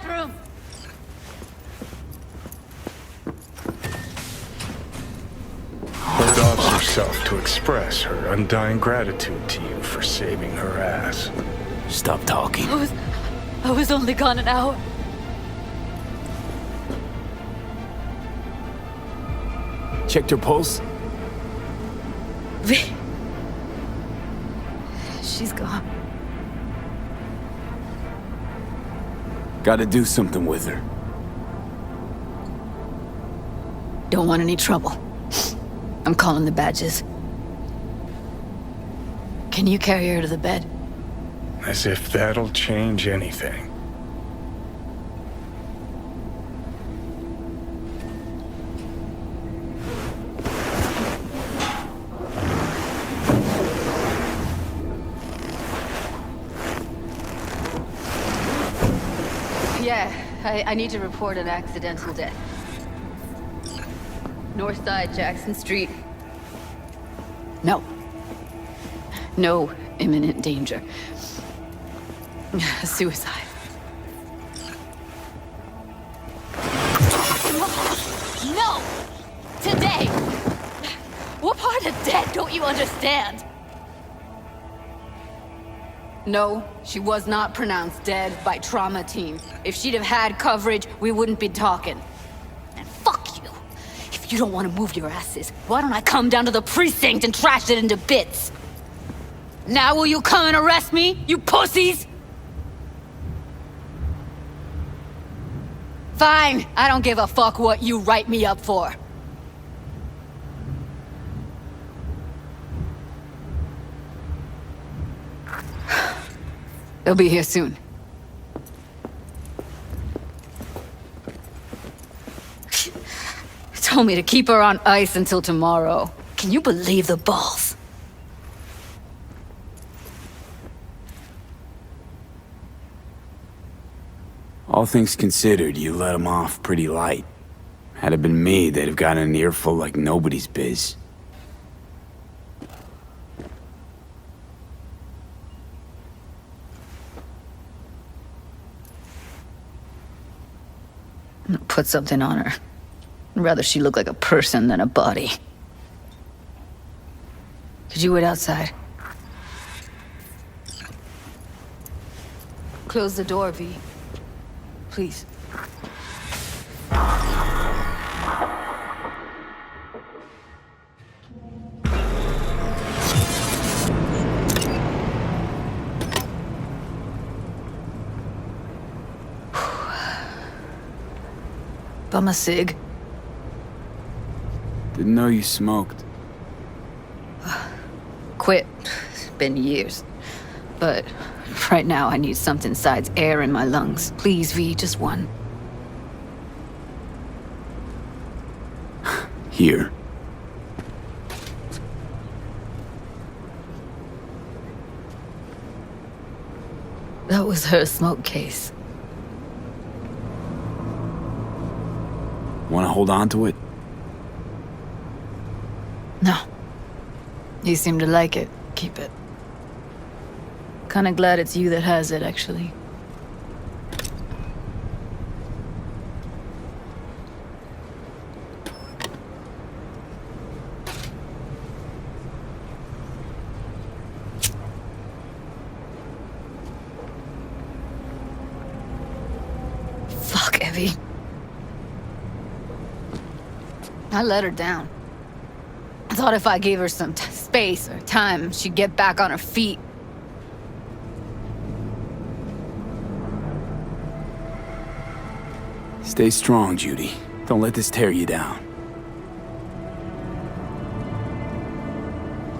bathroom! Resolves herself to express her undying gratitude to you for saving her ass. Stop talking. I was only gone an hour. Checked her pulse? V. She's gone. Gotta do something with her. Don't want any trouble. I'm calling the badges. Can you carry her to the bed? As if that'll change anything. Yeah, I need to report an accidental death. North side, Jackson Street. No. No imminent danger. Suicide. No! Today! What part of dead don't you understand? No, she was not pronounced dead by trauma team. If she'd have had coverage, we wouldn't be talking. And fuck you. If you don't want to move your asses, why don't I come down to the precinct and trash it into bits? Now will you come and arrest me, you pussies? Fine, I don't give a fuck what you write me up for. They'll be here soon. Told me to keep her on ice until tomorrow. Can you believe the balls? All things considered, you let him off pretty light. Had it been me, they'd have gotten an earful like nobody's biz. Put something on her. I'd rather she look like a person than a body. Could you wait outside? Close the door, V. Please. Bum a cig. Didn't know you smoked. Quit. It's been years. But right now I need something besides air in my lungs. Please, V, just one. Here. That was her smoke case. Wanna hold on to it? No. You seem to like it. Keep it. Kinda glad it's you that has it, actually. Fuck, Evie. I let her down. I thought if I gave her some space or time, she'd get back on her feet. Stay strong, Judy. Don't let this tear you down.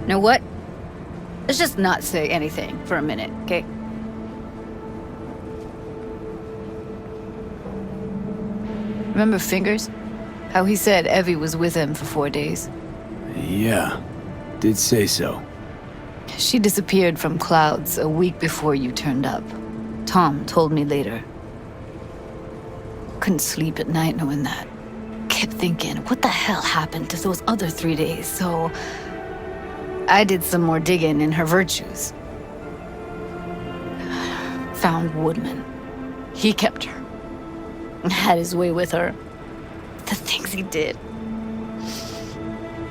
Know what? Let's just not say anything for a minute, okay? Remember Fingers? How he said Evie was with him for 4 days? Yeah, did say so. She disappeared from Clouds a week before you turned up. Tom told me later. Couldn't sleep at night knowing that. Kept thinking, what the hell happened to those other 3 days? So I did some more digging in her virtues. Found Woodman. He kept her. had his way with her. The things he did.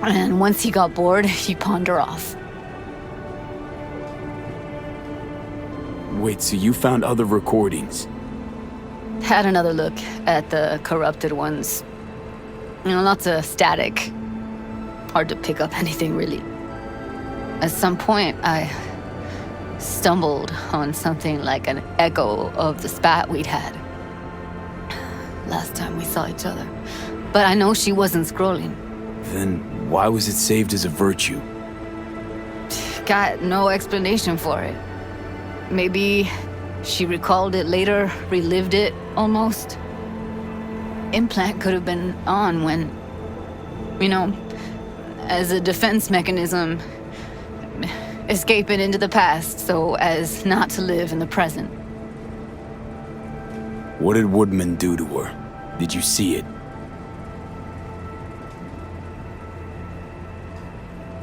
And once he got bored, he pawned her off. Wait, so you found other recordings? Had another look at the corrupted ones. Lots of static. Hard to pick up anything, really. At some point, I stumbled on something like an echo of the spat we'd had last time we saw each other. But I know she wasn't scrolling. Then why was it saved as a virtue? Got no explanation for it. Maybe she recalled it later, relived it, almost. Implant could have been on when, as a defense mechanism, escaping into the past so as not to live in the present. What did Woodman do to her? Did you see it?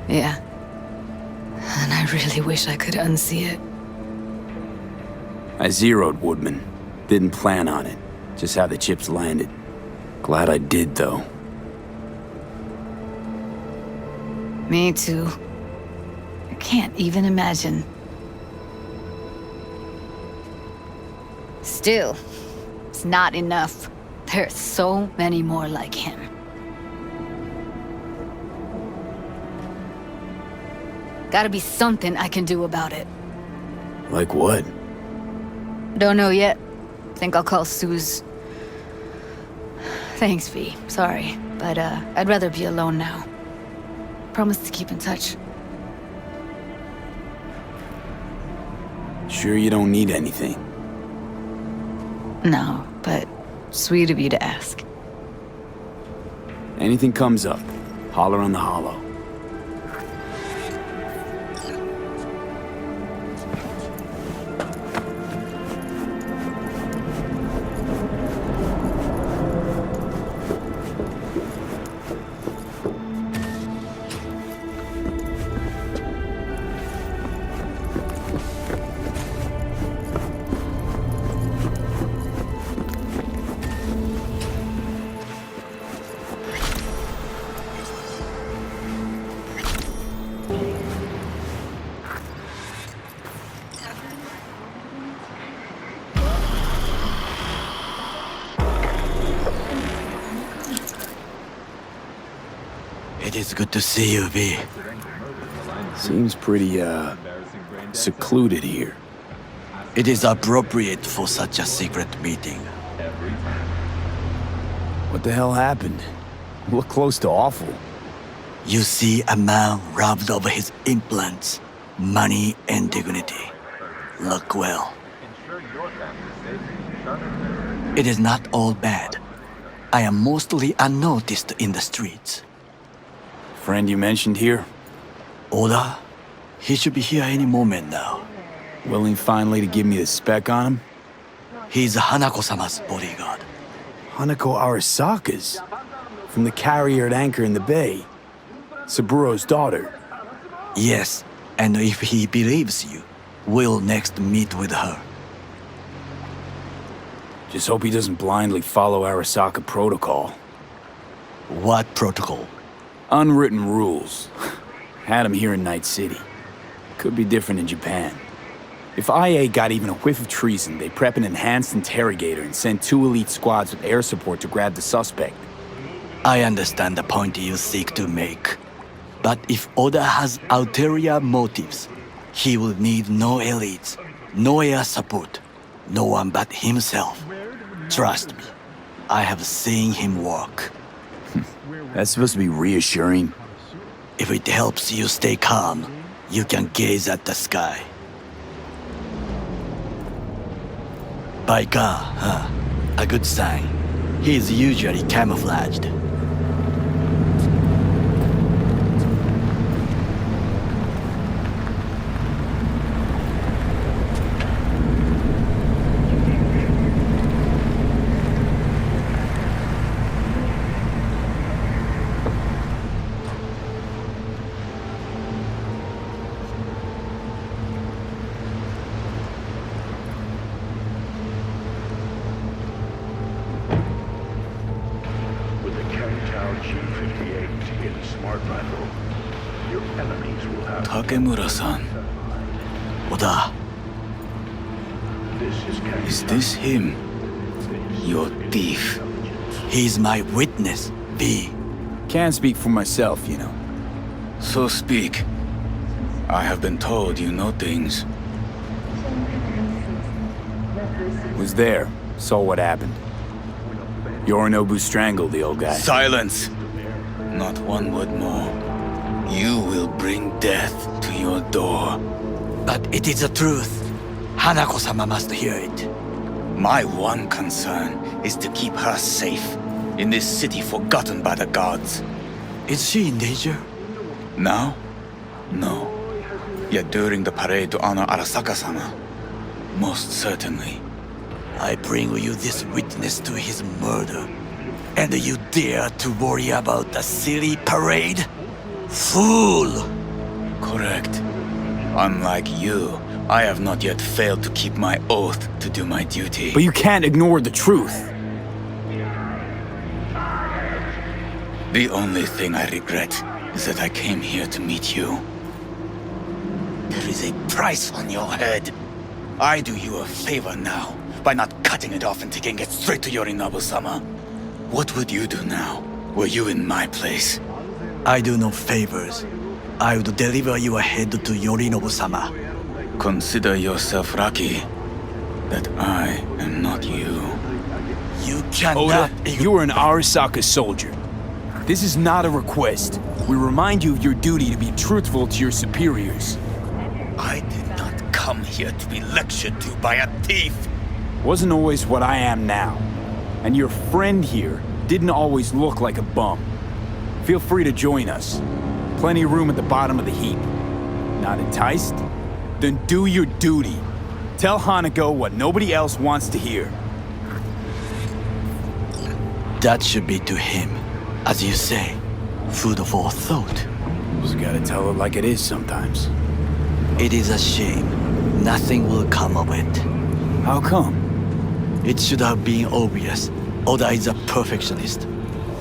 Yeah. And I really wish I could unsee it. I zeroed Woodman. Didn't plan on it. Just how the chips landed. Glad I did, though. Me too. I can't even imagine. Still, it's not enough. There's so many more like him. Gotta be something I can do about it. Like what? Don't know yet. Think I'll call Suze. Thanks, V. Sorry, but I'd rather be alone now. Promise to keep in touch. Sure you don't need anything? No, but sweet of you to ask. Anything comes up, holler on the holo. It is good to see you, V. Seems pretty, secluded here. It is appropriate for such a secret meeting. What the hell happened? Look close to awful. You see a man robbed of his implants, money and dignity. Look well. It is not all bad. I am mostly unnoticed in the streets. Friend you mentioned here? Oda? He should be here any moment now. Willing finally to give me the spec on him? He's Hanako-sama's bodyguard. Hanako Arasaka's? From the carrier at anchor in the bay. Saburo's daughter. Yes, and if he believes you, we'll next meet with her. Just hope he doesn't blindly follow Arasaka protocol. What protocol? Unwritten rules. Had him here in Night City. Could be different in Japan. If IA got even a whiff of treason, they prep an enhanced interrogator and send 2 elite squads with air support to grab the suspect. I understand the point you seek to make. But if Oda has ulterior motives, he will need no elites, no air support, no one but himself. Trust me, I have seen him work. That's supposed to be reassuring. If it helps you stay calm, you can gaze at the sky. Biker, huh? A good sign. He is usually camouflaged. Takemura-san. Oda, Is this him? Your thief. he's my witness, V. Can't speak for myself, you know. So speak. I have been told you know things. Was there. Saw what happened. Yorinobu strangled the old guy. Silence! Not one word more. You will bring death to your door. But it is the truth. Hanako-sama must hear it. My one concern is to keep her safe in this city forgotten by the gods. Is she in danger? Now? No. Yet during the parade to honor Arasaka-sama, most certainly. I bring you this witness to his murder. And you dare to worry about the silly parade? Fool! Correct. Unlike you, I have not yet failed to keep my oath to do my duty. But you can't ignore the truth. The only thing I regret is that I came here to meet you. There is a price on your head. I do you a favor now by not cutting it off and taking it straight to Yorinobu-sama. What would you do now, were you in my place? I do no favors. I would deliver your head to Yorinobu-sama. Consider yourself lucky that I am not you. You cannot... Oda, you are an Arasaka soldier. This is not a request. We remind you of your duty to be truthful to your superiors. I did not come here to be lectured to by a thief. Wasn't always what I am now. And your friend here didn't always look like a bum. Feel free to join us. Plenty of room at the bottom of the heap. Not enticed? Then do your duty. Tell Hanako what nobody else wants to hear. That should be to him. As you say, food for thought. Just gotta tell it like it is sometimes. It is a shame. Nothing will come of it. How come? It should have been obvious. Oda is a perfectionist.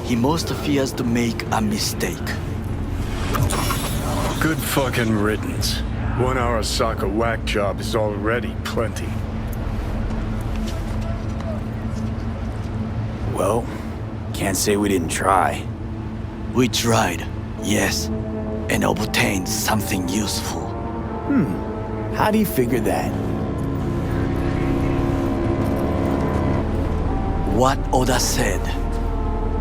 He most fears to make a mistake. Good fucking riddance. One Arasaka whack job is already plenty. Well, can't say we didn't try. We tried, yes, and obtained something useful. How do you figure that? What Oda said.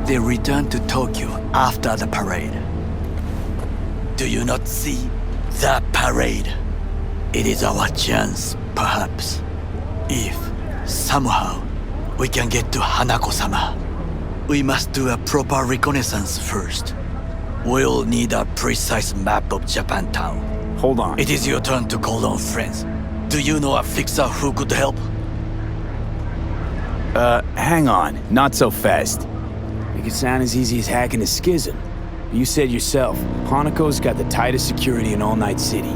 They returned to Tokyo after the parade. Do you not see the parade? It is our chance, perhaps. If, somehow, we can get to Hanako-sama. We must do a proper reconnaissance first. We'll need a precise map of Japantown. Hold on. It is your turn to call on friends. Do you know a fixer who could help? Hang on. Not so fast. Make it sound as easy as hacking a schism. You said yourself, Hanako's got the tightest security in all Night City.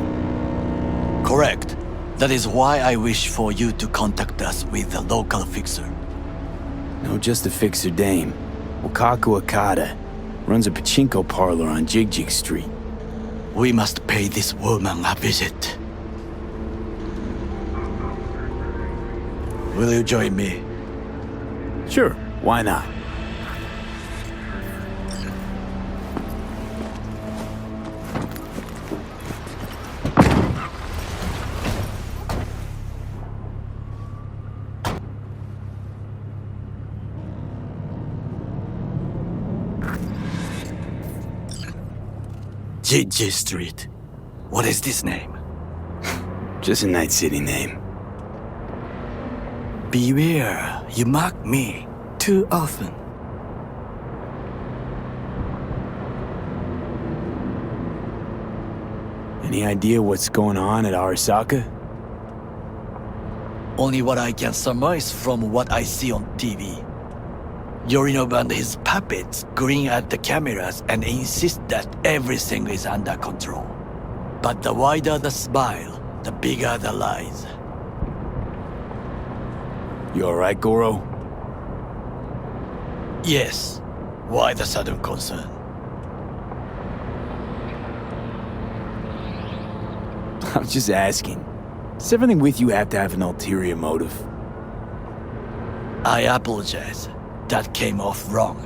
Correct. That is why I wish for you to contact us with the local fixer. No, just a fixer dame. Wakaku Akata. Runs a pachinko parlor on Jig Street. We must pay this woman a visit. Will you join me? Sure, why not? Jig Street. What is this name? Just a Night City name. Beware, you mock me too often. Any idea what's going on at Arasaka? Only what I can surmise from what I see on TV. Yorinobu and his puppets grin at the cameras and insist that everything is under control. But the wider the smile, the bigger the lies. You alright, Goro? Yes. Why the sudden concern? I'm just asking. Does everything with you have to have an ulterior motive? I apologize. That came off wrong.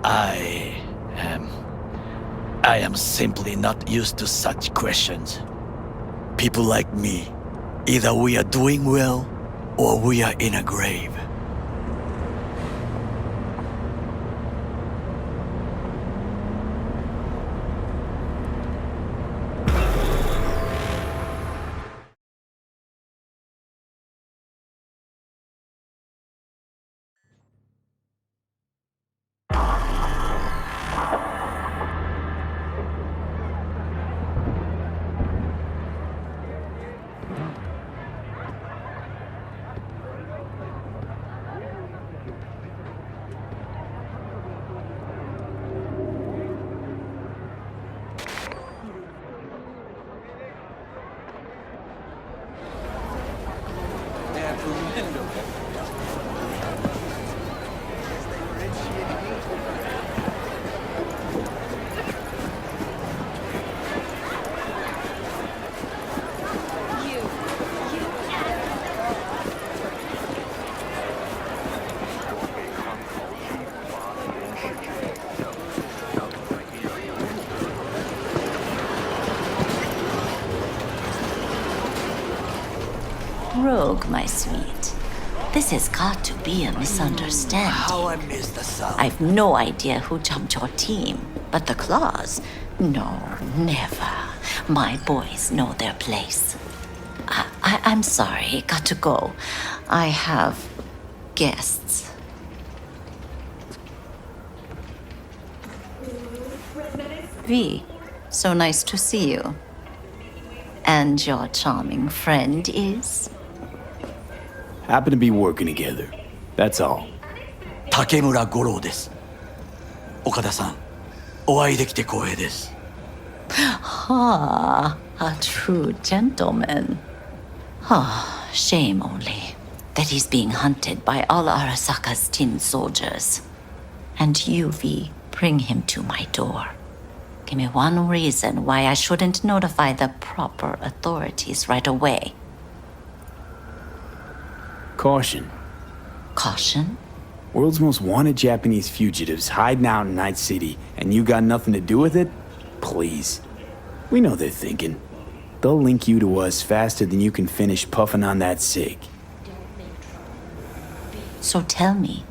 I am simply not used to such questions. People like me, either we are doing well or we are in a grave. Rogue, my sweet. This has got to be a misunderstanding. How I missed the sound. I've no idea who jumped your team, but the claws? No, never. My boys know their place. I'm sorry, got to go. I have guests. V, so nice to see you. And your charming friend is? Happen to be working together. That's all. 竹村五郎です。岡田さん、お会いできて光栄です。Ah, a true gentleman. Ah, shame only that he's being hunted by all Arasaka's tin soldiers. And you, V, bring him to my door. Give me one reason why I shouldn't notify the proper authorities right away. Caution. Caution? World's most wanted Japanese fugitives hiding out in Night City, and you got nothing to do with it? Please. We know they're thinking. They'll link you to us faster than you can finish puffing on that cig. So tell me,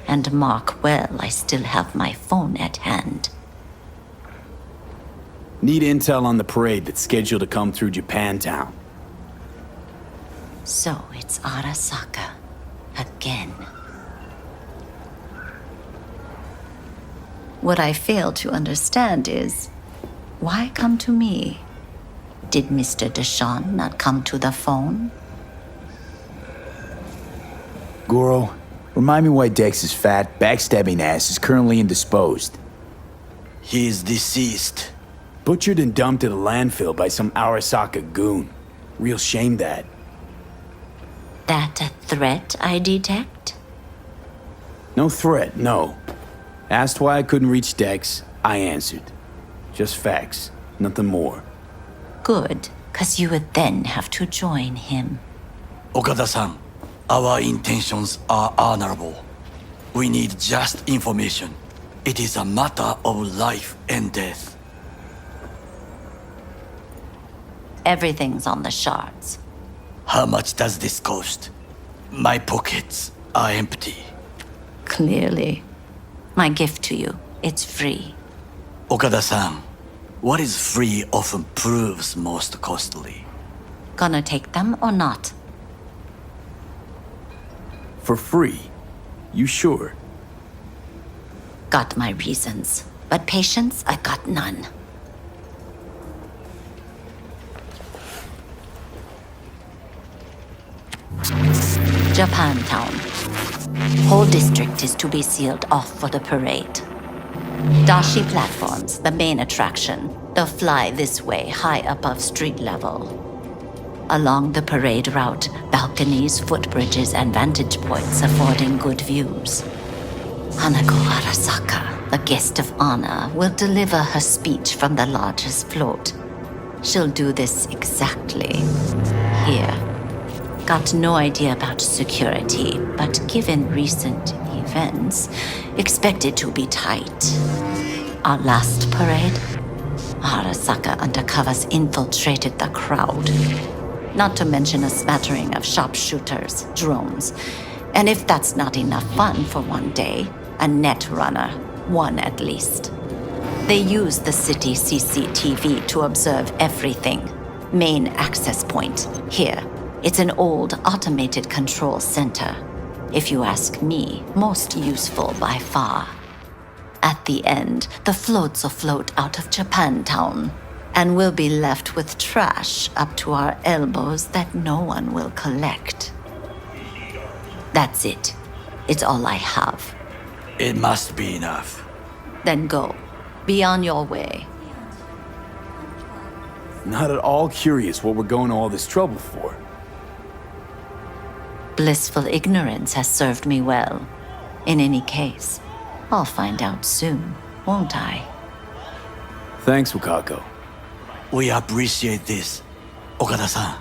and mark well I still have my phone at hand. Need intel on the parade that's scheduled to come through Japantown. So it's Arasaka. Again. What I fail to understand is, why come to me? Did Mr. Deshawn not come to the phone? Goro, remind me why Dex's fat, backstabbing ass is currently indisposed. He is deceased. Butchered and dumped at a landfill by some Arasaka goon. Real shame that. That a threat I detect? No threat, no. Asked why I couldn't reach Dex, I answered. Just facts, nothing more. Good, 'cause you would then have to join him. Okada-san, our intentions are honorable. We need just information. It is a matter of life and death. Everything's on the shards. How much does this cost? My pockets are empty. Clearly. My gift to you, it's free. Okada-san, what is free often proves most costly. Gonna take them or not? For free? You sure? Got my reasons, but patience, I got none. Japantown. Whole district is to be sealed off for the parade. Dashi platforms, the main attraction. They'll fly this way, high above street level. Along the parade route, balconies, footbridges, and vantage points affording good views. Hanako Arasaka, the guest of honor, will deliver her speech from the largest float. She'll do this exactly. Here. Got no idea about security, but given recent events, expect it to be tight. Our last parade, Arasaka undercovers infiltrated the crowd. Not to mention a smattering of sharpshooters, drones, and if that's not enough fun for one day, a net runner, one at least. They use the city CCTV to observe everything. Main access point, here. It's an old automated control center. If you ask me, most useful by far. At the end, the floats will float out of Japantown, and we'll be left with trash up to our elbows that no one will collect. That's it. It's all I have. It must be enough. Then go. Be on your way. Not at all curious what we're going to all this trouble for. Blissful ignorance has served me well. In any case, I'll find out soon, won't I? Thanks, Wakako. We appreciate this, Okada-san.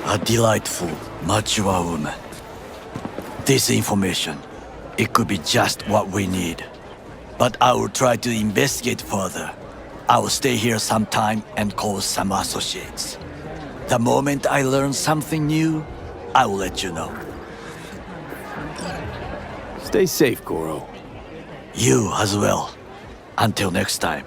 A delightful, mature woman. This information, it could be just what we need. But I will try to investigate further. I will stay here some time and call some associates. The moment I learn something new, I will let you know. Stay safe, Goro. You as well. Until next time.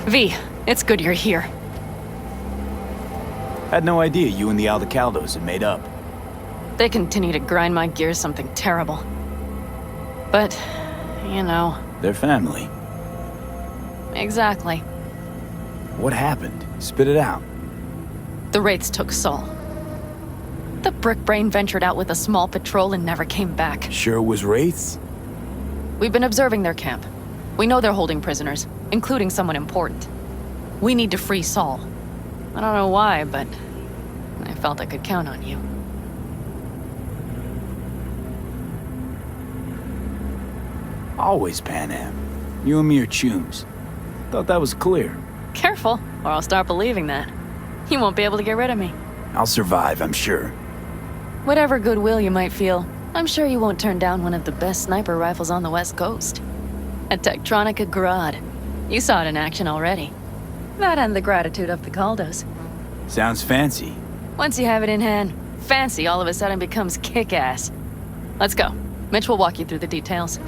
V, it's good you're here. Had no idea you and the Aldecaldos had made up. They continue to grind my gears something terrible. But, you know. They're family. Exactly. What happened? Spit it out. The Wraiths took Saul. The Brickbrain ventured out with a small patrol and never came back. Sure it was Wraiths? We've been observing their camp. We know they're holding prisoners, including someone important. We need to free Saul. I don't know why, but I felt I could count on you. Always Pan Am. You and me are chums. Thought that was clear. Careful, or I'll start believing that. You won't be able to get rid of me. I'll survive, I'm sure. Whatever goodwill you might feel, I'm sure you won't turn down one of the best sniper rifles on the West Coast. A Tektronica Grad. You saw it in action already. That and the gratitude of the Caldos. Sounds fancy. Once you have it in hand, fancy all of a sudden becomes kick-ass. Let's go. Mitch will walk you through the details.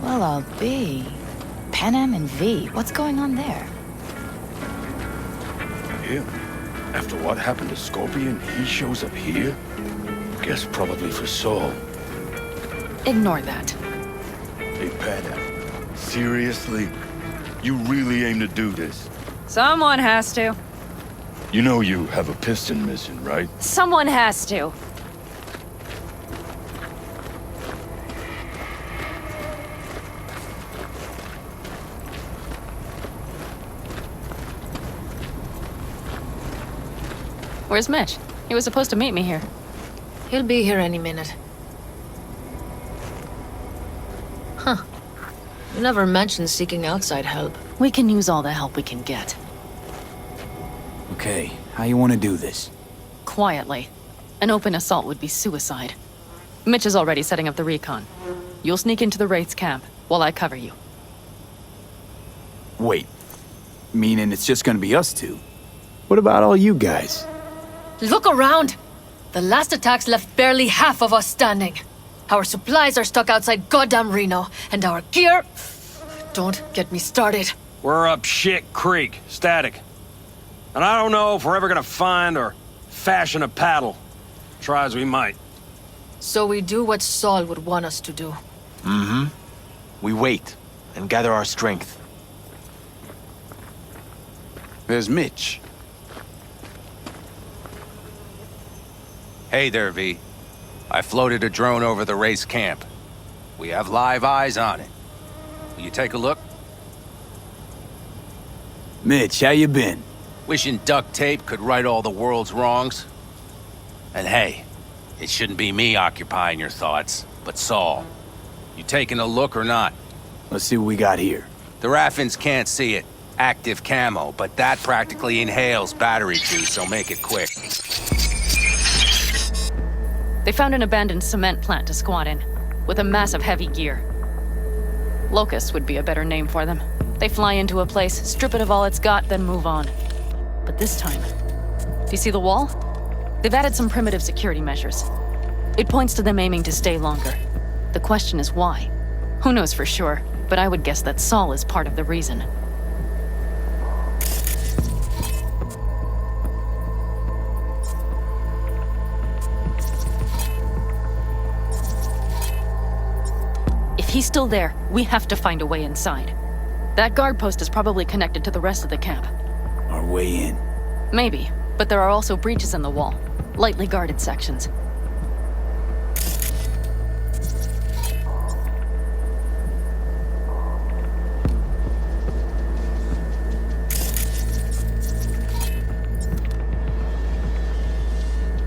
Well, I'll be. Pan Am and V, what's going on there? Him? After what happened to Scorpion, he shows up here? Guess probably for Saul. Ignore that. Hey, Pan, seriously? You really aim to do this? Someone has to. You know you have a piston mission, right? Someone has to. Where's Mitch? He was supposed to meet me here. He'll be here any minute. Huh. You never mentioned seeking outside help. We can use all the help we can get. Okay, how you want to do this? Quietly. An open assault would be suicide. Mitch is already setting up the recon. You'll sneak into the Wraith's camp while I cover you. Wait. Meaning it's just gonna be us two? What about all you guys? Look around! The last attacks left barely half of us standing. Our supplies are stuck outside goddamn Reno, and our gear... Don't get me started. We're up Shit Creek, static. And I don't know if we're ever gonna find or fashion a paddle. Try as we might. So we do what Saul would want us to do. Mm-hmm. We wait and gather our strength. There's Mitch. Hey there, V. I floated a drone over the race camp. We have live eyes on it. Will you take a look? Mitch, how you been? Wishing duct tape could right all the world's wrongs. And hey, it shouldn't be me occupying your thoughts, but Saul. You taking a look or not? Let's see what we got here. The Raffins can't see it. Active camo, but that practically inhales battery juice, so make it quick. They found an abandoned cement plant to squat in, with a massive heavy gear. Locusts would be a better name for them. They fly into a place, strip it of all it's got, then move on. But this time, do you see the wall? They've added some primitive security measures. It points to them aiming to stay longer. The question is why? Who knows for sure, but I would guess that Saul is part of the reason. If he's still there, we have to find a way inside. That guard post is probably connected to the rest of the camp. Our way in. Maybe, but there are also breaches in the wall. Lightly guarded sections.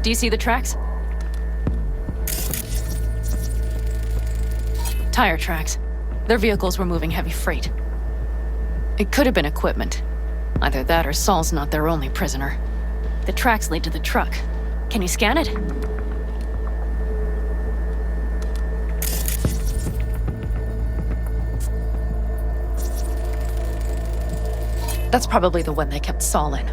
Do you see the tracks? Tire tracks. Their vehicles were moving heavy freight. It could have been equipment. Either that or Saul's not their only prisoner. The tracks lead to the truck. Can you scan it? That's probably the one they kept Saul in.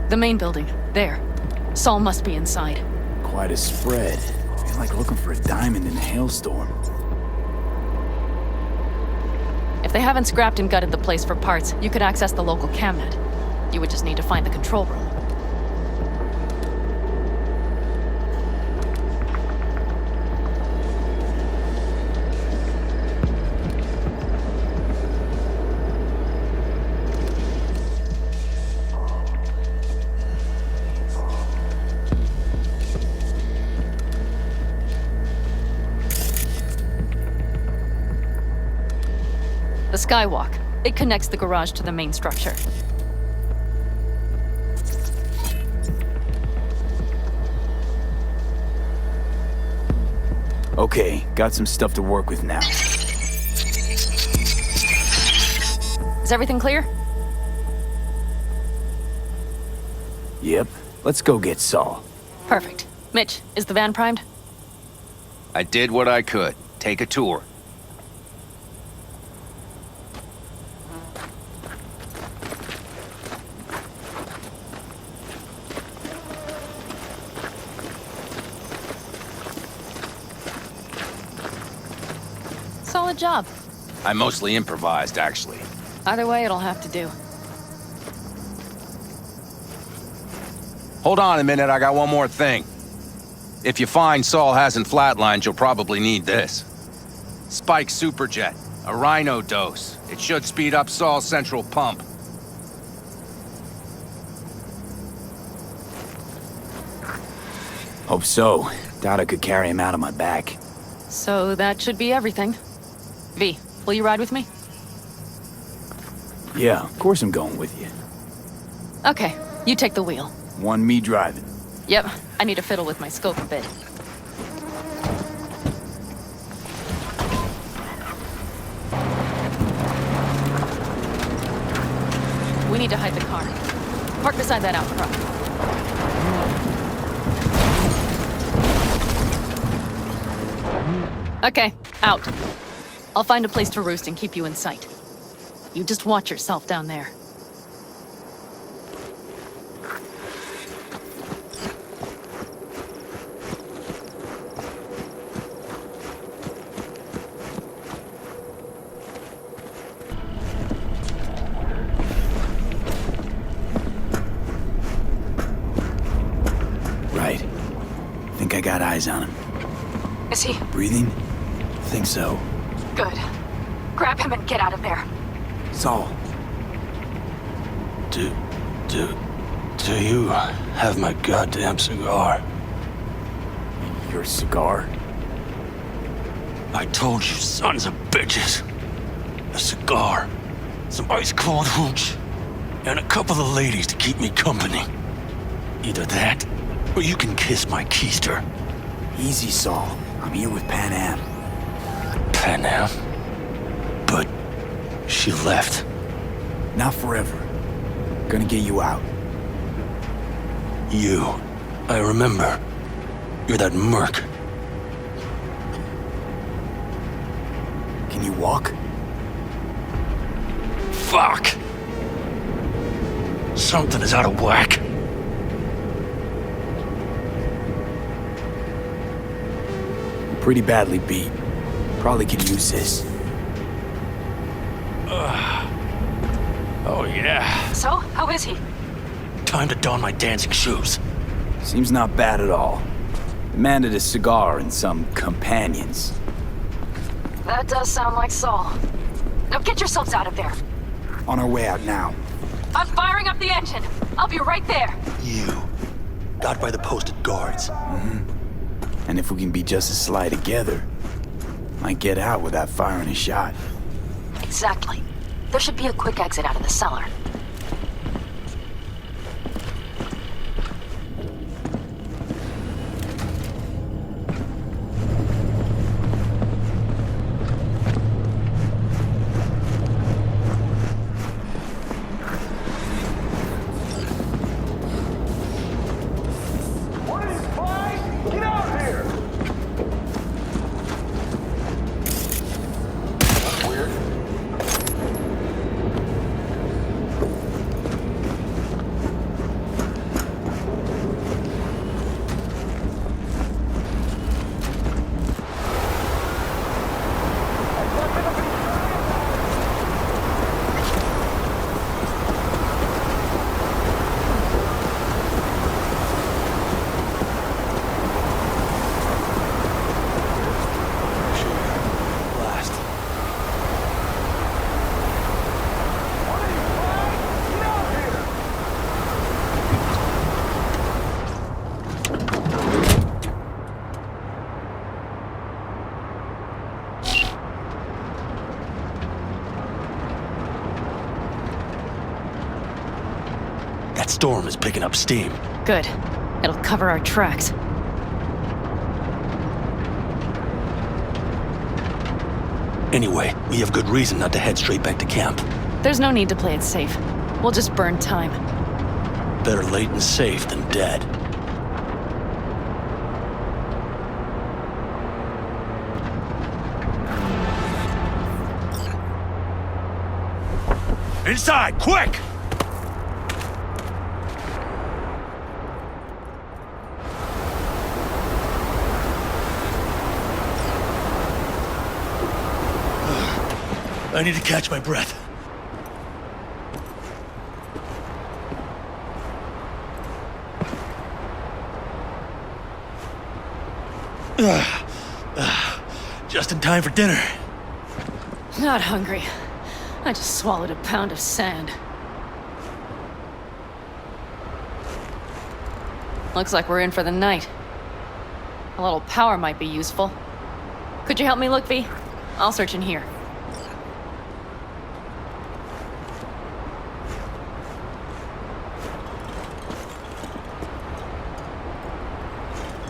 The main building, there. Saul must be inside. Quite a spread. I feel like looking for a diamond in a hailstorm. If they haven't scrapped and gutted the place for parts, you could access the local camnet. You would just need to find the control room. The skywalk. It connects the garage to the main structure. Okay, got some stuff to work with now. Is everything clear? Yep, let's go get Saul. Perfect. Mitch, is the van primed? I did what I could. Take a tour. Solid job. I mostly improvised, actually. Either way, it'll have to do. Hold on a minute, I got one more thing. If you find Saul hasn't flatlined, you'll probably need this. Spike Superjet, a Rhino dose. It should speed up Saul's central pump. Hope so. Doubt I could carry him out on my back. So that should be everything. V, will you ride with me? Yeah, of course I'm going with you. Okay, you take the wheel. One me driving. Yep, I need to fiddle with my scope a bit. We need to hide the car. Park beside that outcrop. Okay, out. I'll find a place to roost and keep you in sight. You just watch yourself down there. Think I got eyes on him. Is he? Breathing? Think so. Good. Grab him and get out of there. Saul. Do you have my goddamn cigar? Your cigar? I told you, sons of bitches. A cigar, some ice-cold hooch, and a couple of ladies to keep me company. Either that, or you can kiss my keister. Easy, Saul. I'm here with Pan Am. Pan Am? But she left. Not forever. Gonna get you out. You. I remember. You're that merc. Can you walk? Fuck! Something is out of whack. Pretty badly beat. Probably could use this. Oh yeah. So, how is he? Time to don my dancing shoes. Seems not bad at all. Demanded a cigar and some companions. That does sound like Saul. Now get yourselves out of there. On our way out now. I'm firing up the engine. I'll be right there. You. Got by the posted guards. And if we can be just as sly together, might get out without firing a shot. Exactly. There should be a quick exit out of the cellar. That storm is picking up steam. Good. It'll cover our tracks. Anyway, we have good reason not to head straight back to camp. There's no need to play it safe. We'll just burn time. Better late and safe than dead. Inside, quick! I need to catch my breath. Just in time for dinner. Not hungry. I just swallowed a pound of sand. Looks like we're in for the night. A little power might be useful. Could you help me look, V? I'll search in here.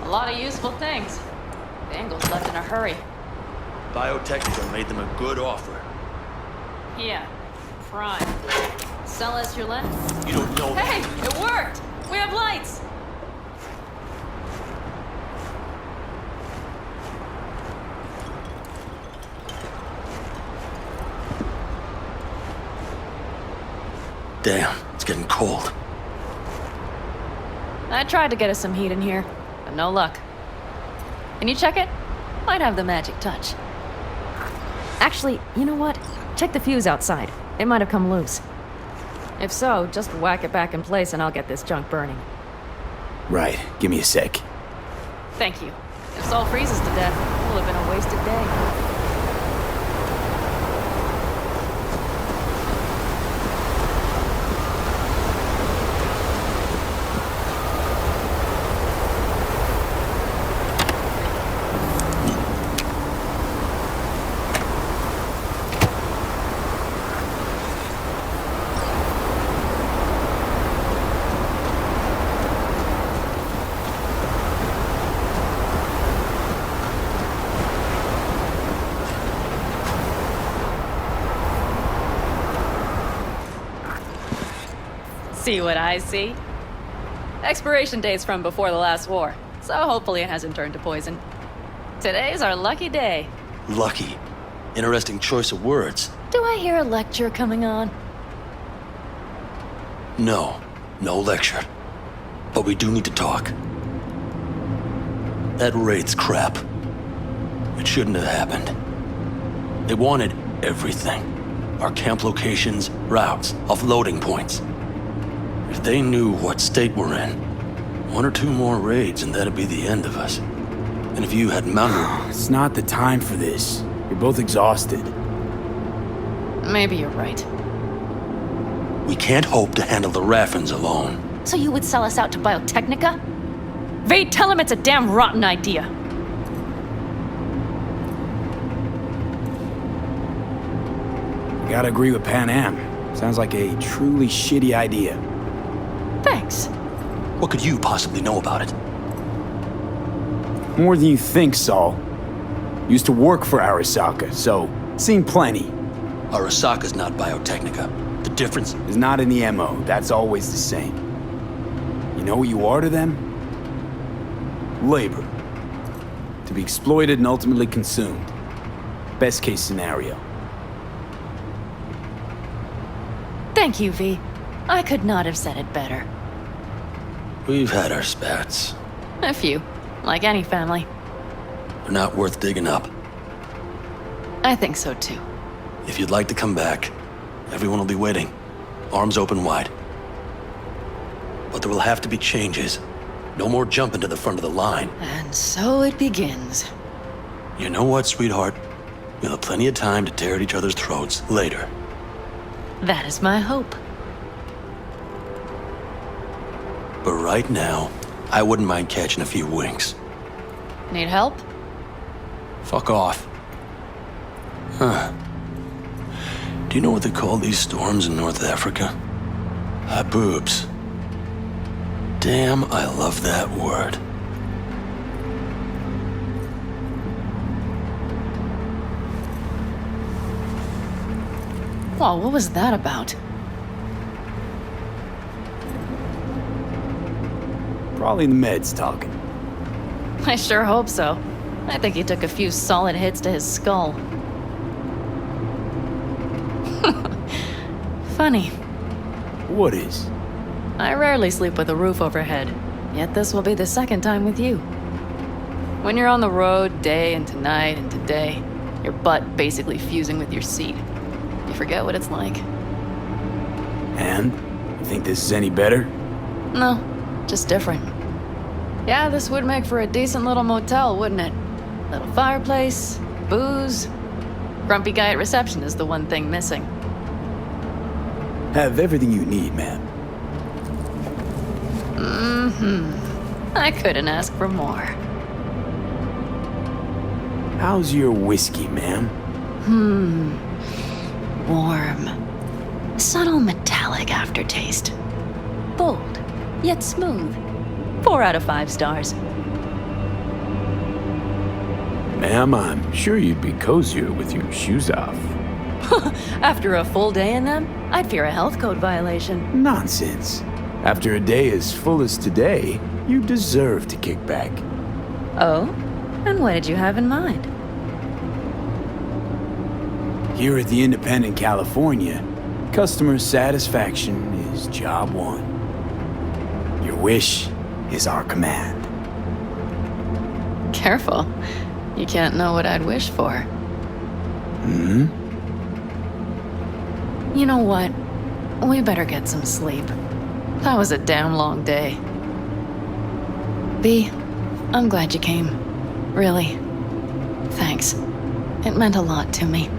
A lot of useful things. Bangles left in a hurry. Biotechnica made them a good offer. Yeah, prime. Sell us your lens? You don't know Hey, it worked! We have lights! Damn, it's getting cold. I tried to get us some heat in here, but no luck. Can you check it? Might have the magic touch. Actually, you know what? Check the fuse outside. It might have come loose. If so, just whack it back in place and I'll get this junk burning. Right. Give me a sec. Thank you. If Saul freezes to death, it will have been a wasted day. See what I see? Expiration date's from before the last war, so hopefully it hasn't turned to poison. Today's our lucky day. Lucky. Interesting choice of words. Do I hear a lecture coming on? No lecture. But we do need to talk. That raid's crap. It shouldn't have happened. They wanted everything. Our camp locations, routes, offloading points. If they knew what state we're in, 1 or 2 more raids and that'd be the end of us. And if you had mounted... It's not the time for this. You're both exhausted. Maybe you're right. We can't hope to handle the Raffins alone. So you would sell us out to Biotechnica? Vade, tell him it's a damn rotten idea. I gotta agree with Pan Am. Sounds like a truly shitty idea. Thanks. What could you possibly know about it? More than you think, Saul. Used to work for Arasaka, so seen plenty. Arasaka's not Biotechnica. The difference... Is not in the MO. That's always the same. You know what you are to them? Labor. To be exploited and ultimately consumed. Best case scenario. Thank you, V. I could not have said it better. We've had our spats. A few. Like any family. They're not worth digging up. I think so too. If you'd like to come back, everyone will be waiting. Arms open wide. But there will have to be changes. No more jumping to the front of the line. And so it begins. You know what, sweetheart? We'll have plenty of time to tear at each other's throats later. That is my hope. But right now, I wouldn't mind catching a few winks. Need help? Fuck off. Huh. Do you know what they call these storms in North Africa? Haboobs. Damn, I love that word. Whoa, what was that about? Probably the meds talking. I sure hope so. I think he took a few solid hits to his skull. Funny. What is? I rarely sleep with a roof overhead, yet this will be the second time with you. When you're on the road day into night into day, your butt basically fusing with your seat. You forget what it's like. And? You think this is any better? No, just different. Yeah, this would make for a decent little motel, wouldn't it? Little fireplace, booze. Grumpy guy at reception is the one thing missing. Have everything you need, ma'am. I couldn't ask for more. How's your whiskey, ma'am? Warm. Subtle metallic aftertaste. Bold, yet smooth. 4 out of 5 stars. Ma'am, I'm sure you'd be cozier with your shoes off. After a full day in them, I'd fear a health code violation. Nonsense. After a day as full as today, you deserve to kick back. Oh? And what did you have in mind? Here at the Independent California, customer satisfaction is job one. Your wish is our command. Careful. You can't know what I'd wish for. You know what? We better get some sleep. That was a damn long day. B, I'm glad you came. Really. Thanks. It meant a lot to me.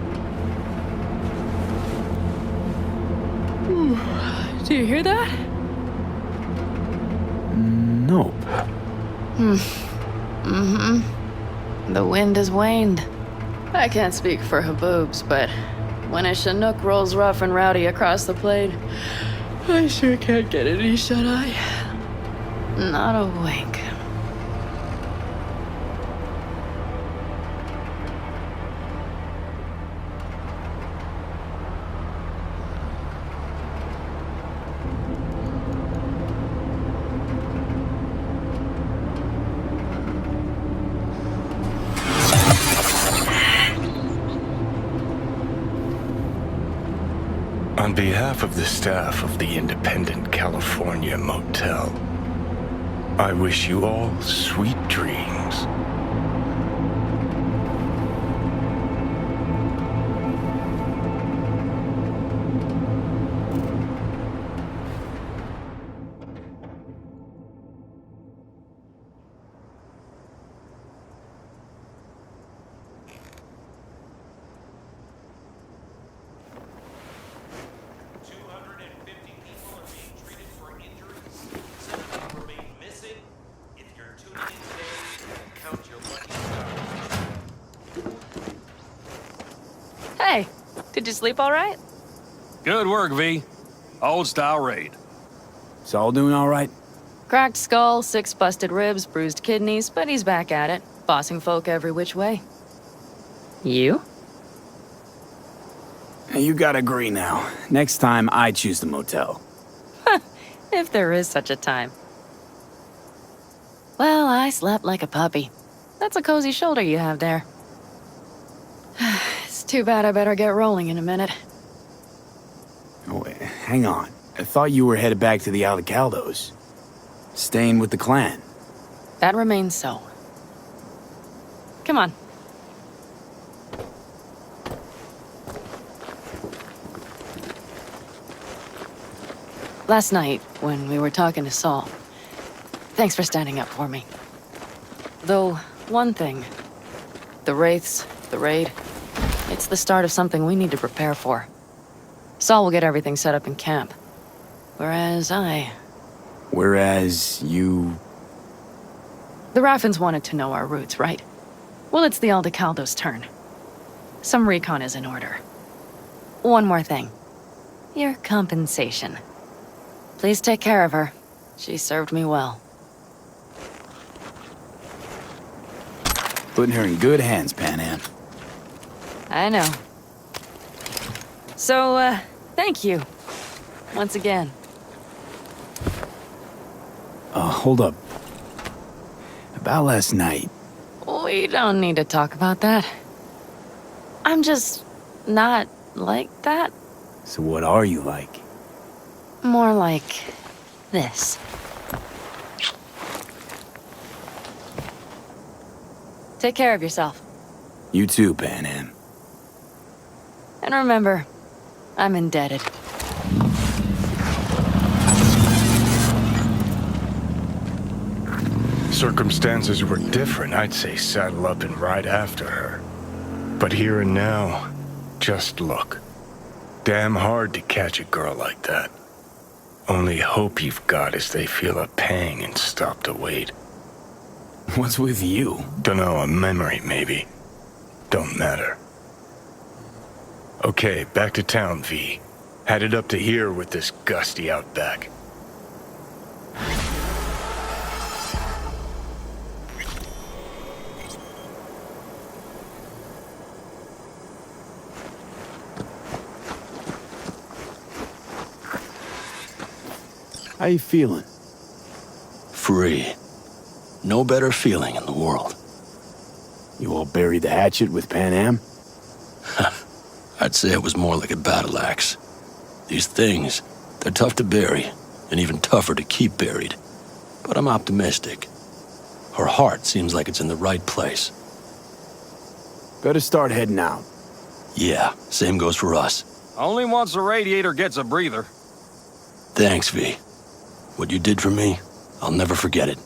Do you hear that? Nope. The wind has waned. I can't speak for Haboobs, but when a Chinook rolls rough and rowdy across the plain, I sure can't get any shut-eye. Not a wink. On behalf of the staff of the Independent California Motel, I wish you all sweet dreams. Hey, did you sleep all right? Good work, V. Old-style raid. Saul doing all right? Cracked skull, 6 busted ribs, bruised kidneys, but he's back at it, bossing folk every which way. You? You gotta agree now. Next time, I choose the motel. If there is such a time. Well, I slept like a puppy. That's a cozy shoulder you have there. It's too bad I better get rolling in a minute. Oh, wait, hang on. I thought you were headed back to the Alcaldos. Staying with the clan. That remains so. Come on. Last night, when we were talking to Saul, thanks for standing up for me. Though, one thing. The Wraiths, the raid, it's the start of something we need to prepare for. Saul will get everything set up in camp. Whereas you... The Raffins wanted to know our routes, right? Well, it's the Aldecaldo's turn. Some recon is in order. One more thing. Your compensation. Please take care of her. She served me well. Putting her in good hands, Pan Am. I know. So, thank you. Once again. Hold up. About last night. We don't need to talk about that. I'm just not like that. So what are you like? More like this. Take care of yourself. You too, Pan Am. And remember, I'm indebted. Circumstances were different, I'd say saddle up and ride after her. But here and now, just look. Damn hard to catch a girl like that. Only hope you've got is they feel a pang and stop to wait. What's with you? Dunno, a memory maybe. Don't matter. Okay, back to town, V. Headed up to here with this gusty outback. How you feeling? Free. No better feeling in the world. You all buried the hatchet with Pan Am? I'd say it was more like a battle axe. These things, they're tough to bury, and even tougher to keep buried. But I'm optimistic. Her heart seems like it's in the right place. Better start heading out. Yeah, same goes for us. Only once the radiator gets a breather. Thanks, V. What you did for me, I'll never forget it.